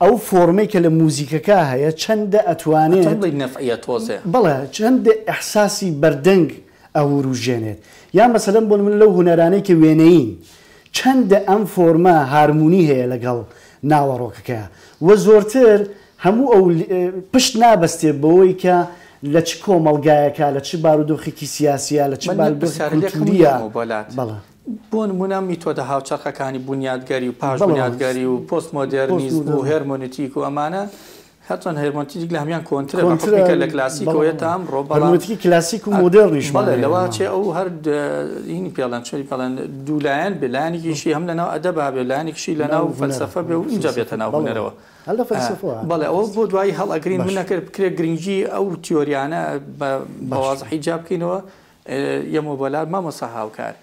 ئەو فۆرمەی کە لە موزیکەکە هەیە چەندە ئەتوانێت بەڵێ چەندە ئەحساسی بەردەنگ ئەوروژێنێت یا مەسەلەن بۆ من لەو هوەرانەی کە وێنەین چەندە ئەم فۆرمە هارمونی هەیە لەگەڵ ناوەڕۆکەکە وە زۆرتر هەموو ئەو پشت نابەستێ بەوەی کە لە چ کۆمەڵگایەکە لە چ بارودۆخێکی سیاسیە لە چ بارودۆخیە بۆ نمونە میتۆدە هاوچەرخەکانی بنیادگەری و پاش بنیادگەری و پۆست مۆدێرنیزم و هێرمۆنیتیک و ئەمانە هەچۆن هەرمۆنیتیک لە هەمیان کۆنترە لە کلاسیکەوە تام ڕۆبەڵەتی کلاسیک و مۆدێرنیش لەوە چێ ئەو هەر هینی پێڵەن چۆی پەڵەن دوولایەن بلایەنێکیشی هەم لەناو ئەدەبا بێ لایەنێکیشی لەناو فەلسەفە بێ و اینجا بێتە ناو هونەرەوە بەڵێ ئەوە بۆ دوایی هەڵ ئەگرین من نەکرد بکرێت گرنگجی ئەو تیۆریانە بەوازحی جا بکەینەوە یەمۆبەلات مامۆستا هاوکار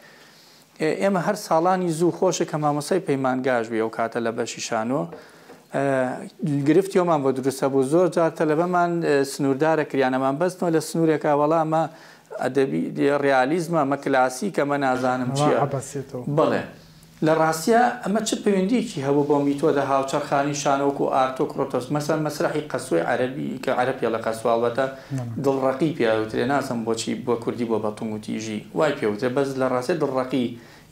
ئێمە هەر ساڵانی زوو خۆشە کە مامۆسای پەیمانگاش بێ ئەو کاتە لە بەشی شانۆ گرفتیۆمان بۆ دروستە بوو زۆر جار تەلەبەمان سنووردارە کریانەمان بەستنەوە لە سنوورێکە وەڵامە ئەدەبی ڕیالیزمە ئەمە کلاسیکە ئەمە نازانم چییە بڵێ لە ڕاستیە ئەمە چ پەیوەندیەکی هەبوو بۆ میتۆدە هاوچەرخانی شانۆک و ئارتۆ کڕۆتۆس مەسەن مەسرحی قەسوی عەرەبی کە عەرەبیە لە قەسواڵەتە دڵڕەقی پێوترێ نازم بۆچی بۆ کوردی بۆ بەتوم و تیژی وای پێوترێ بەس لە ڕاستێ دڵڕەقی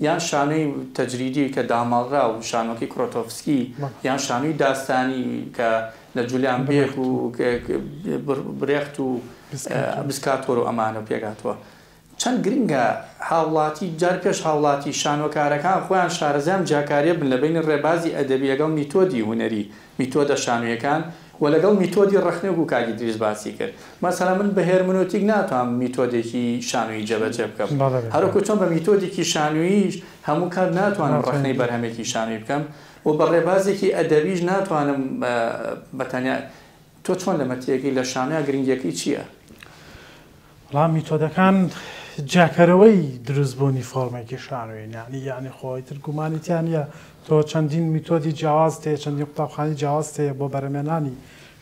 یان شانۆی تەجریدی کە داماڵرا و شانۆکی کرۆتۆفسکی یان شانۆی داستانی کە لە جولیان بێک و برێخت و بسکاتۆر و ئەمانە پێگاتوە چەند گرنگە هاوڵاتی جار پێش هاوڵاتی شانۆکارەکان خۆیان شارەزان جاکاریە بن لە بین ڕێبازی ئەدەبی لەگەڵ میتۆدی هوەری میتۆدە شانۆیەکان و لەگەڵ میتۆدی ڕخنێک و کاگی دریس باسی کرد مەسەلا من بە هێرمنۆتیک ناتوانم میتۆدێکی شانۆیی جەبەجێ بکەم هەروەکو چۆن بە میتۆدێکی شانۆییش هەموو کار ناتوانم ڕخنەی بەرهەمێکی شانۆیی بکەم و بە ڕێبازێکی ئەدەبیش ناتوانم بەتەنیا تۆ چۆن لە مەتیەکەی لە شانۆیە گرنگیەکەی چییە؟ وەڵام میتۆدەکان جاکەرەوەی دروستبوونی فۆرمێکی شانۆیی یعنی خۆی ترگومانیتیانە تۆ چەندین میتۆدی جیاواز تێ چەندین قوتابخانەی جیاواز تێ بۆ بەرهەمێنانی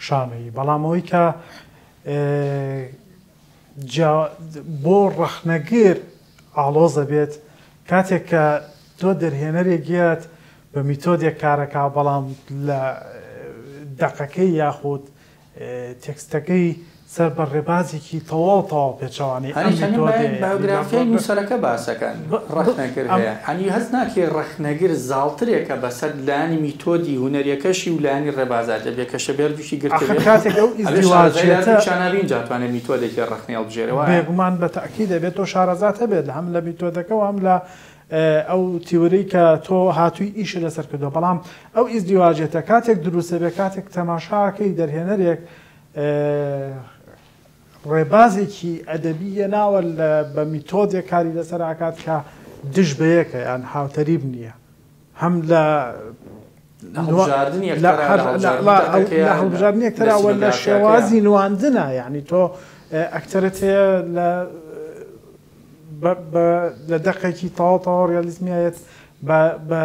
شانۆیی بەڵامەوەی کە بۆ ڕەخنەگیر ئاڵۆزە بێت کاتێک کە تۆ دەرهێنەرێک گێت بە میتۆدێک کارەکە بەڵام لە دەقەکەی یاخود تێکستەکەی سەر بە ڕێبازێکی تەواو پێچوانی بایۆگرافیای نووسەرەکە باسەکەن ڕەخنەگر هەیە هەنی هەست ناکێ ڕەخنەگر زاڵترێکە بەسەر لانی میتۆدی هوەریەکەشی و لانی ڕێبازات دەبێت کە شەبێردوشی گرتشانابین جاتوانێت میتۆدێکی ڕەخنێ هەڵبژێرەوە بێگومان بە تەئکید دەبێت تۆ شارەزات هەبێت هەم لە میتۆدەکە و هەم لە ئەو تیوەری کە تۆ هاتووی ئیش لەسەر کردو بەڵام ئەو ئیزدیواجێتە کاتێک دروستە بێ کاتێک تەماشاکەی دەرهێنەرێک ڕێبازێکی ئەدەبیە ناوە بە میتۆدێک کاری لەسەر ئاکات کە دش بەیەکە یان هاوتەریب نییە هەم لە هەڵبژاردنیەک تەراوە لە شێوازی نواندنە یعنی تۆ ئەکتەرت هەیە لە دەقێکی تەواو ڕیالیزمیایەت بە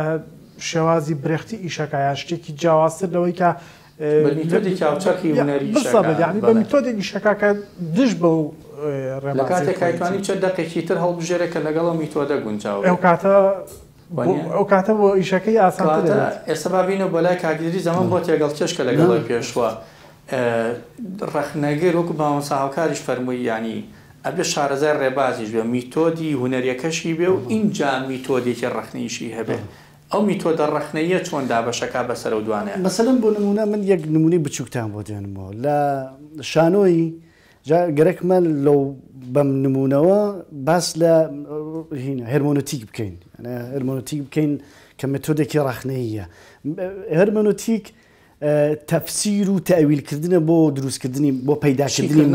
شێوازی برێختی ئیشەکە یا شتێکی جیاوازتر لەوەی کە بە میتۆدێکی شەکە کە دش بە و لە کاتێک کایتوانی چە دەقێکی تر هەڵبژێرەکە لەگەڵ میتۆدە گونجاو ئەو کاتە بۆ ئیشەکەی ئاسانتر ئێستا بابینەوە بەلای کاگیری زەمان بۆ تێگەڵ چێشکە لەگەڵی پێشوە ڕەخنەگەر وەکو مامۆستا هاوکاریش فەرمووی ینی ئەبێ شارەزای ڕێبازیش بێ میتۆدی هوەریەکەشی بێ و اینجا میتۆدێکی ڕەخنەیشی هەبێ ئەو میتۆدە ڕەخنەیە چۆن دابەشەکە بەسەر و دوانێ مەسەلەن بۆ نمونە من یەک نمونەی بچووکتان بۆ دێنمەوە لە شانۆی گەرەکمە لەو بەم نمونەوە باس لە هەرمۆنۆتیک بکەین هەرمۆنۆتیک بکەین کە مێتۆدێکی ڕەخنەییە هەرمۆنۆتیک تەفسیر و تەویلکردنە بۆ دروستکردنی بۆ پەیداکردنی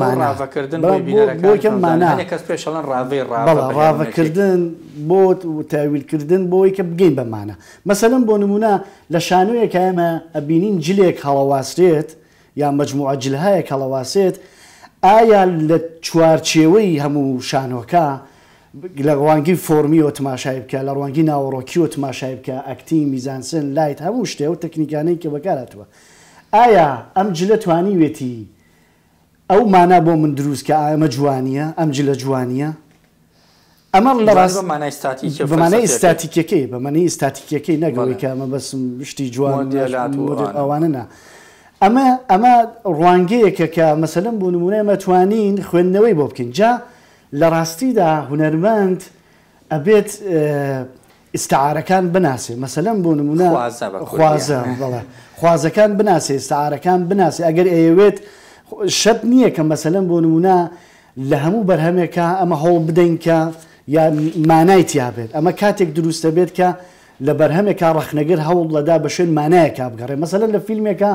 ڕاوەکردن بۆ تەویلکردن بۆی کە بگەین بەمانە مەسەلەن بۆ نمونە لە شانۆیەک ئێمە ئەبینین جلێک هەڵەواسرێت یا مەجموعە جلهایەک هەڵەواسێت ئایا لە چوارچێوەی هەموو شانۆکە لە ڕوانگی فۆرمیەوە تماشای بکە لە ڕوانگی ناوەڕۆکیەوە تماشای بکە ئەکتی میزانسن لایت هەموو شتێ و تەکنیکانەی کە بەکارهاتووە ئایا ئەم جلە توانیوێتی ئەو مانا بۆ من دروست کە ئەمە جوانیە ئەم جلە جوانیە ئەمە لە ڕاست بەمانەی ئستاتیکەکەی بەمانەی ئستاتیکەکەی نەگەڵی کە ئەمە بەسم شتی جوان ئەوانە نا ئەمە ڕوانگەیەکە کە مەسەلەن بۆ نمونە مەتوانین خوێندنەوەی بۆ بکەین جا لە ڕاستیدا هونەرمەند ئەبێت ئستعارەکان بناسێ مەسەلەن بۆ نمونە خوازەکان بناسێ ئستعارەکان بناسێ ئەگەر ئەیەوێت شەت نییە کە مەسەلەن بۆ نمونە لە هەموو بەرهەمێکە ئەمە هەوڵ بدەین کە یا مانای تیابێت ئەمە کاتێک دروستە بێت کە لە بەرهەمێکا ڕەخنەگەر هەوڵ لەدا بە شوێن مانایەکە بگەڕێ مەسەلەن لە فیلمێکە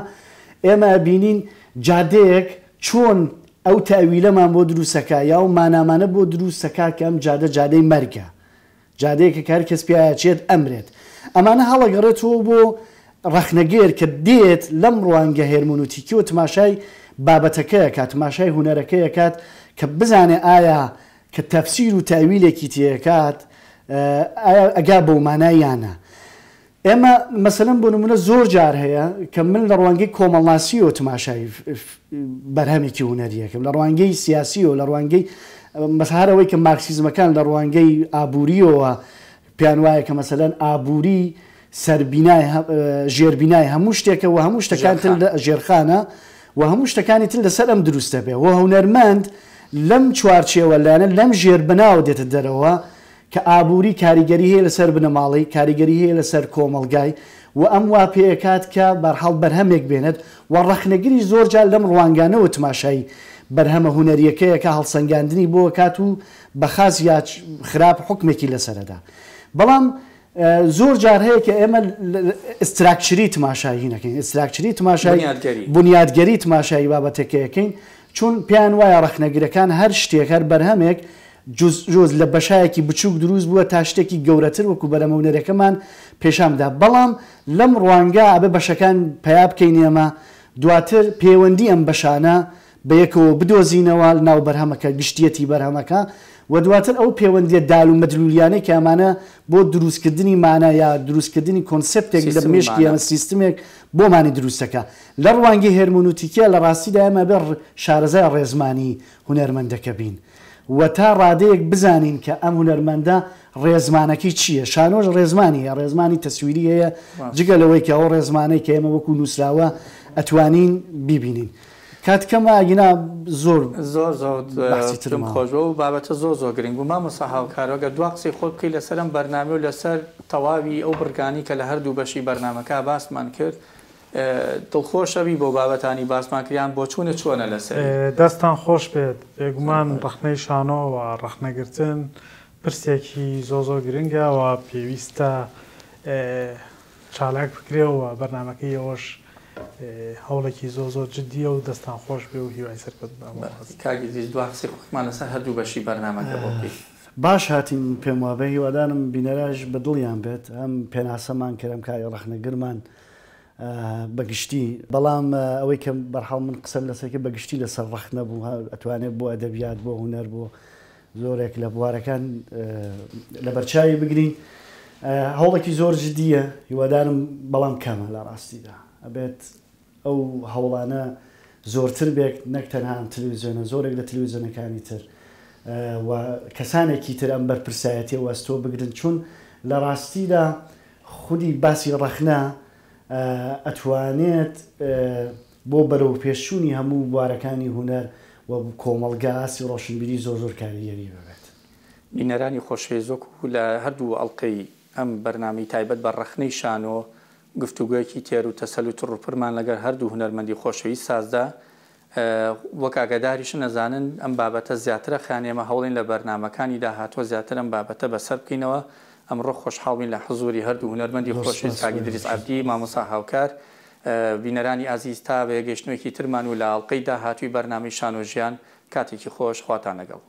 ئێمە بینین جادەیەک چۆن ئەو تاویلەمان بۆ دروستەکە یا و مانامانە بۆ دروستەکە کە ئەم جادەی مەرگە جادەیەکە کار کەس پیاچێت ئەمرێت ئەمانە هەڵەگەڕێتەوە بۆ ڕەخنەگەر کە دێت لەم ڕوانگە هێرمونوتیکی و تماشای بابەتەکەیە کات تماشای هونەرەکەیە کات کە بزانێ ئایا کە تەفسیر و تاویلێکی تێکات ئەگا بەو مانایانە ئێمە مەسەلەن بۆ نمونە زۆر جار هەیە کە من لە ڕوانگەی کۆمەڵناسیەوە تماشای بەرهەمێکی هونەریەکەم لە ڕوانگەی سیاسیەوە لە ڕوانگەی مەسهارەوەی کە مارکسیزمەکان لە ڕوانگەی ئابووریەوە پیان وایە کە مەسەلەن ئابووری سەربینای ژێربینای هەموو شتێکەوە هەموو شتەکان ژێرخانە و هەموو شتەکانی تر لەسەر ئەم دروستە بێ و هونەرمەند لەم چوارچێوە لایەنە لەم ژێربناوە دێتە دەرەوە کە ئابووری کاریگەری هەیە لەسەر بنەماڵی کاریگەری هەیە لەسەر کۆمەلگای و ئەم وا پێکات کە بەرحەڵ بەرهەمێک بێنێت و ڕەخنەگیری زۆر جار لەم ڕوانگانەوە تماشای بەرهەمە هونەریەکەیەکە هەڵسەنگاندنی بۆ کات و بەخاز یا خراپ حکمێکی لەسەرەدا بەڵام زۆر جار هەیە کە ئێمە ئستراکچری تماشایی نەکەین ئستراکچری تماشای بنیادگەری تماشایی بابەتەکەیەکەین چون پیان وایە ڕەخنەگرەکان هەر شتێک هەر بەرهەمێک جۆز لە بەشایەکی بچووک دروست بووە تا شتێکی گەورەتر وەکو بەرەمەونەرەکەمان پێشامدا بەڵام لەم ڕوانگە ئەبێ بەشەکان پیا بکەین ئێمە دواتر پەیوەندی ئەم بەشانە بە یەکەوە بدۆزینەوە ناو بەرهەمەکە گشتیەتی بەرهەمەکە و دواتر ئەو پەیوەندیە دال و مەدلولیانەی کە ئەمانە بۆ دروستکردنی مانە یا دروستکردنی کۆنسپتێک لە مێشکی ئەمە سیستمێک بۆمانی دروستەکە لە ڕوانگەی هێرمونوتیکە لە ڕاستیدا ئێمە بێ شارەزای ڕێزمانی هونەرمەندەکە بین و تا ڕادەیەک بزانین کە ئەم هونەرمەندە ڕێزمانەکەی چییە شانۆژ ڕێزمانی یا ڕێزمانی تەسویری هەیە جگە لەوەی کە ئەو ڕێزمانەی کە ئێمە وەکو نووسراوە ئەتوانین بیبینین کاتکەمە ئاگینا زۆر زۆرترم خۆشەوە و بابەتە زۆر گرنگ و مامۆستا هاوکارەوەگە دوا قسەی خۆت بکەی لەسەرم بەرنامە و لەسەر تەواوی ئەو بڕگانی کە لە هەردوو بەشی بەرنامەکە باسمان کرد دڵخۆشەوی بۆ بابەتانی باسمان کریان بۆ چۆنە لەسەر دەستان خۆش بێت بێگومان ڕەخنەی شانۆ و ڕەخنەگرتن پرسێکی زۆر گرنگە و پێویستە چالاک بکرێەوە بەرنمەکەی ئەوەش هەوڵێکی زۆر جددیە و دەستان خۆش بێ و هیوای سەرکەوت کاگی دوا قسەی خۆتمان لەسەر هەردوو بەشی بەرنامەکە بۆ بکەیت باش هاتین پێم وابێ هیوادارم بینەراژ بە دڵیان بێت ئەم پێناسەمان کەرم کای ڕەخنەگرمان بەگشتی بەڵام ئەوەی کە بەرحاڵ من قسە لەسەرکە بەگشتی لەسەر ڕەخنە بوو ئەتوانێت بۆ ئەدەبیات بۆ هونەر بۆ زۆرێک لە بوارەکان لە بەرچاوی بگرین هەوڵێکی زۆر جددیە هیوادارم بەڵام کەمە لە ڕاستیدا ئەبێت ئەو هەوڵانە زۆرتر بێت نەک تەنها تەلەڤیزیۆنە زۆرێک لە تەلەڤیزیۆنەکانی تر و کەسانێکی تر ئەم بەرپرسایەتی وەستۆ بگرن چون لە ڕاستیدا خودی باسی ڕەخنە ئەتوانێت بۆ بەرەو پێشچوونی هەموو بوارەکانی هونەر و کۆمەڵگاسی ڕۆشنبیری زۆر کاریگەری ببێت بینەرانی خۆشەویست و لە هەردوو ئەڵلقەی ئەم بەرنامی تایبەت بە ڕەخنەی شانۆ گفتوگویەکی تێر و تەسەلوت و ڕووپڕمان لەگەر هەردوو هونەرمەندی خۆشەویست سازدا وەک ئاگاداریش نەزانن ئەم بابەتە زیاترە خانێمە هەوڵین لە بەرنمەکانی داهاتوە زیاتر ئەم بابەتە بەسەر بکەینەوە ئەمڕۆ خۆشحاڵبین لە حزوری هەردوو هونەرمەندی خۆشەویست کاک ئیدریس عەبدی مامۆستا هاوکار بینەرانی ئازیز تا بە گەشتنوێکی ترمان و لە ئاڵلقەی داهاتووی بەرنامەی شان و ژیان کاتێکی خۆش خواتان لەگەڵ.